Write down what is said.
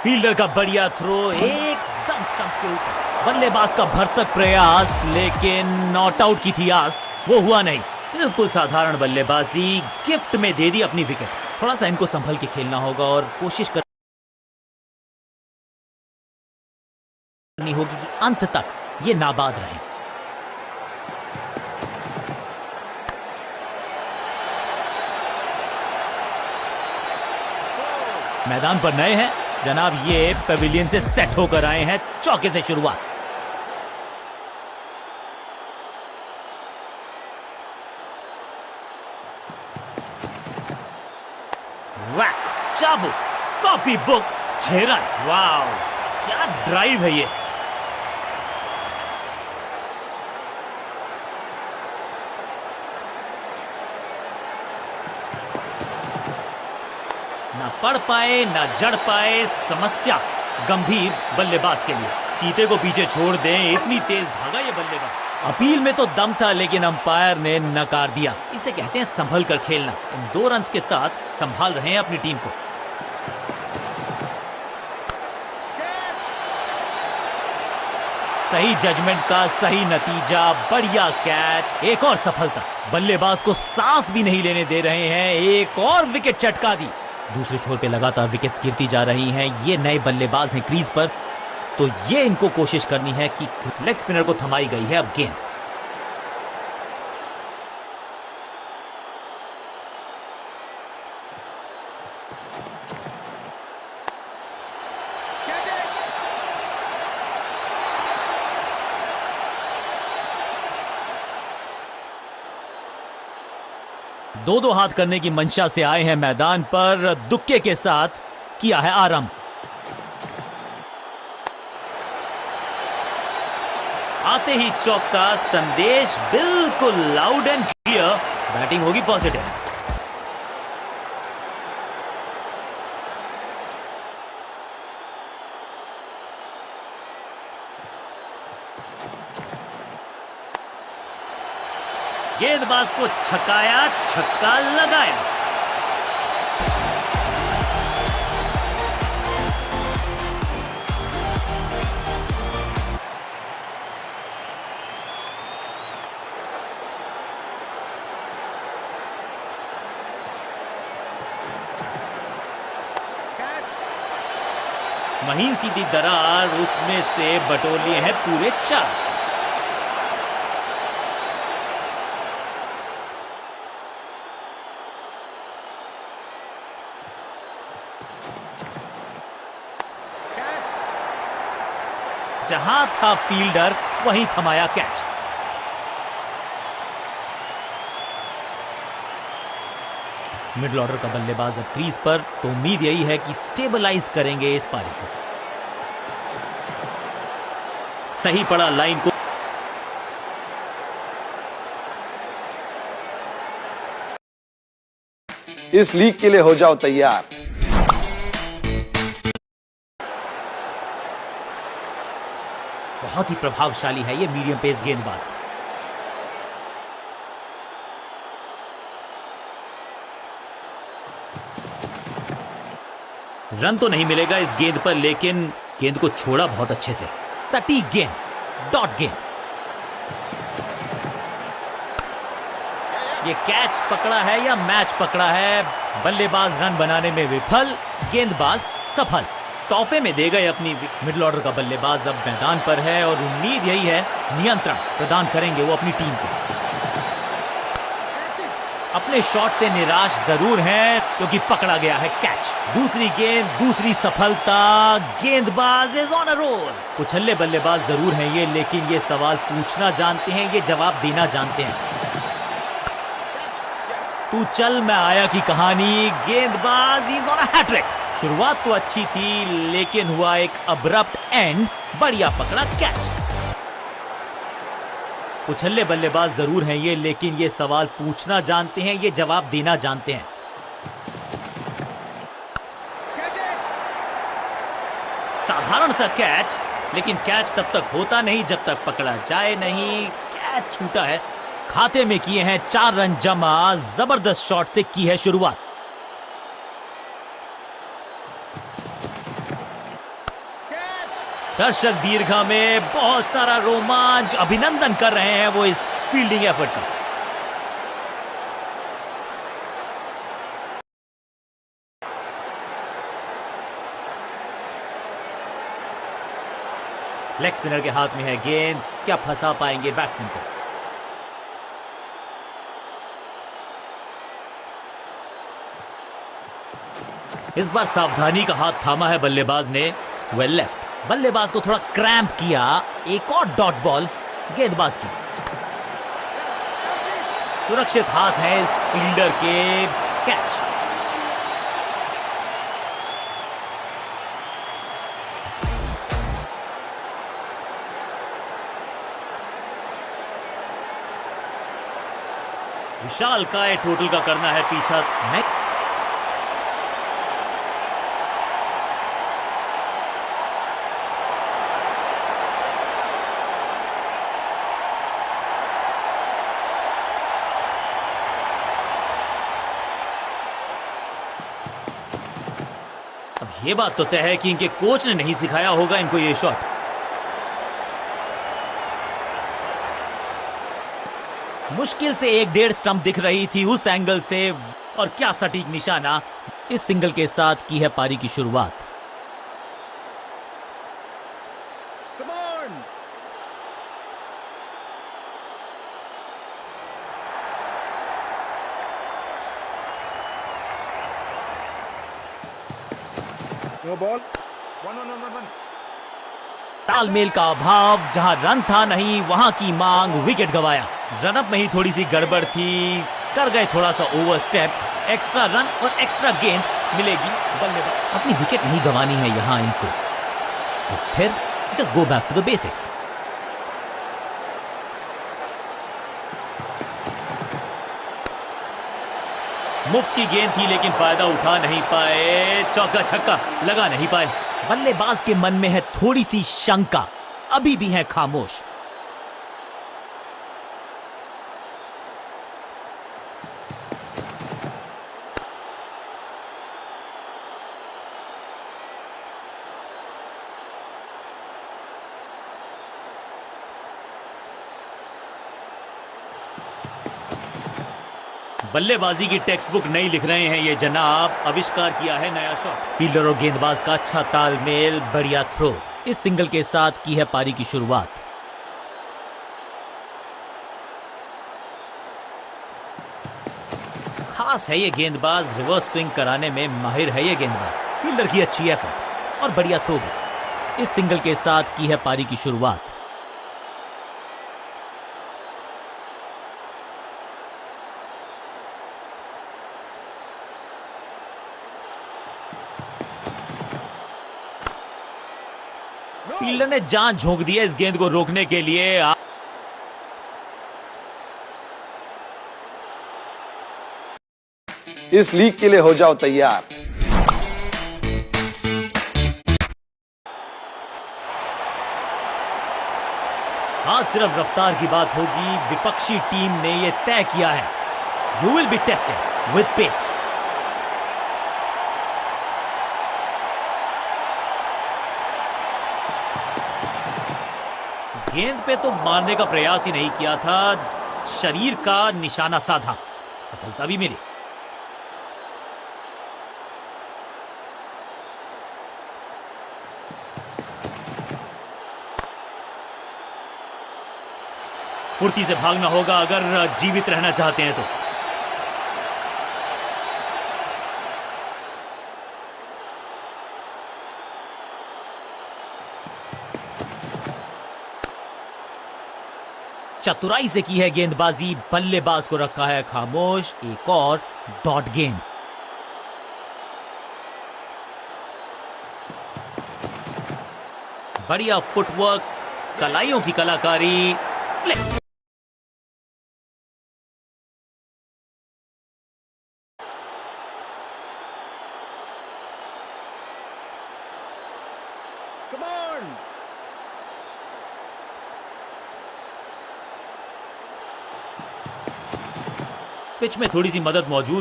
Fielder का बढ़िया throw एकदम स्टंप्स के ऊपर। बल्लेबाज का भरसक प्रयास, लेकिन नॉट आउट की थी आस, वो हुआ नहीं। बिल्कुल साधारण बल्लेबाजी, गिफ्ट में दे दी अपनी विकेट। थोड़ा सा इनको संभल के खेलना होगा और कोशिश करनी होगी कि अंत तक ये नाबाद रहे। मैदान पर नए हैं जनाब, ये पेविलियन से सेट होकर आए हैं। चौके से शुरुआत। वैक, चाबुक, कॉपी बुक, 6 रन। वाओ, क्या ड्राइव है ये। ना पढ़ पाए ना जड़ पाए, समस्या गंभीर बल्लेबाज के लिए। चीते को पीछे छोड़ दें, इतनी तेज भागा ये बल्लेबाज। अपील में तो दम था, लेकिन अंपायर ने नकार दिया। इसे कहते हैं संभल कर खेलना। इन 2 रन के साथ संभाल रहे हैं अपनी टीम को। सही जजमेंट का सही नतीजा, बढ़िया कैच, एक और सफलता। बल्लेबाज को सांस भी नहीं लेने दे रहे हैं, एक और विकेट चटका दी। दूसरे छोर पे लगातार विकेट्स गिरती जा रही हैं। ये नए बल्लेबाज हैं क्रीज पर, तो ये इनको कोशिश करनी है कि लेग स्पिनर को थमाई गई है अब गेंद। दो हाथ करने की मंशा से आए हैं मैदान पर, दुक्के के साथ किया है आरंभ। आते ही चौका, संदेश बिल्कुल लाउड एंड क्लियर, बैटिंग होगी पॉजिटिव। गेंदबाज को छकाया, छक्का लगाया। महीन सीधी दरार, उसमें से बटोर लिए हैं पूरे 4। जहां था फील्डर वहीं थमाया कैच। मिडिल ऑर्डर का बल्लेबाज अब क्रीज पर, तो उम्मीद यही है कि स्टेबलाइज करेंगे इस पारी को। सही पड़ा लाइन को। इस लीग के लिए हो जाओ तैयार। बहुत ही प्रभावशाली है ये मीडियम पेस गेंदबाज। रन तो नहीं मिलेगा इस गेंद पर, लेकिन गेंद को छोड़ा बहुत अच्छे से। सटीक गेंद, डॉट गेंद। ये कैच पकड़ा है या मैच पकड़ा है? बल्लेबाज रन बनाने में विफल, गेंदबाज सफल। तोहफे में दे गए अपनी। मिडिल ऑर्डर का बल्लेबाज अब मैदान पर है और उम्मीद यही है नियंत्रण प्रदान करेंगे वो अपनी टीम को। अपने शॉट से निराश जरूर हैं क्योंकि पकड़ा गया है कैच। दूसरी गेंद, दूसरी सफलता, गेंदबाज इज ऑन अ रोल। उछल्ले बल्लेबाज जरूर हैं ये, लेकिन ये सवाल पूछना जानते हैं, ये जवाब देना जानते हैं। तू चल मैं आया की कहानी, गेंदबाज इज ऑन अ हैट्रिक। शुरुआत तो अच्छी थी, लेकिन हुआ एक अब्रप्ट एंड। बढ़िया पकड़ा कैच। उछल्ले बल्लेबाज जरूर हैं ये, लेकिन ये सवाल पूछना जानते हैं, ये जवाब देना जानते हैं। साधारण सा कैच, लेकिन कैच तब तक होता नहीं जब तक पकड़ा जाए नहीं। कैच छूटा है, खाते में किए हैं 4 रन जमा। जबरदस्त शॉट से की है शुरुआत। दर्शक दीर्घा में बहुत सारा रोमांच, अभिनंदन कर रहे हैं वो इस फील्डिंग एफर्ट का। लेग स्पिनर के हाथ में है गेंद, क्या फंसा पाएंगे बैट्समैन को? इस बार सावधानी का हाथ थामा है बल्लेबाज ने, वेल लेफ्ट। बल्लेबाज को थोड़ा क्रैम्प किया, एक और डॉट बॉल गेंदबाज की। सुरक्षित हाथ है इस फील्डर के, कैच। विशाल काय टोटल का करना है पीछा। अब ये बात तो तय है कि इनके कोच ने नहीं सिखाया होगा इनको ये शॉट। मुश्किल से 1.5 स्टंप दिख रही थी उस एंगल से, और क्या सटीक निशाना। इस सिंगल के साथ की है पारी की शुरुआत। नो बॉल, तालमेल का अभाव, जहां रन था नहीं वहां की मांग, विकेट गवाया। रनअप में ही थोड़ी सी गड़बड़ थी, कर गए थोड़ा सा ओवर स्टेप। एक्स्ट्रा रन और एक्स्ट्रा गेंद मिलेगी बल्लेबाज। अपनी विकेट नहीं गंवानी है यहां इनको, तो फिर just go back to the basics. मुफ्त की गेंद थी लेकिन फायदा उठा नहीं पाए, चौका छक्का लगा नहीं पाए। बल्लेबाज के मन में है थोड़ी सी शंका, अभी भी है खामोश। बल्लेबाजी की टेक्स्ट बुक नहीं लिख रहे हैं ये जनाब, आविष्कार किया है नया शॉट। फील्डर और गेंदबाज का अच्छा तालमेल, बढ़िया थ्रो। इस सिंगल के साथ की है पारी की शुरुआत। खास है ये गेंदबाज, रिवर्स स्विंग कराने में माहिर है ये गेंदबाज। फील्डर की अच्छी एफर्ट और बढ़िया थ्रो भी। इस सिंगल के साथ की है पारी की शुरुआत। फील्डर ने जान झोंक दी है इस गेंद को रोकने के लिए। इस लीग के लिए हो जाओ तैयार। आज सिर्फ रफ्तार की बात होगी, विपक्षी टीम ने यह तय किया है, you will be tested with pace. गेंद पे तो मारने का प्रयास ही नहीं किया था, शरीर का निशाना साधा, सफलता भी मिली। फुर्ती से भागना होगा अगर जीवित रहना चाहते हैं तो। चतुराई से की है गेंदबाजी, बल्लेबाज को रखा है खामोश। एक और डॉट गेंद। बढ़िया फुटवर्क, कलाइयों की कलाकारी, फ्लिप। Come on. पिच में थोड़ी सी मदद मौजूद है।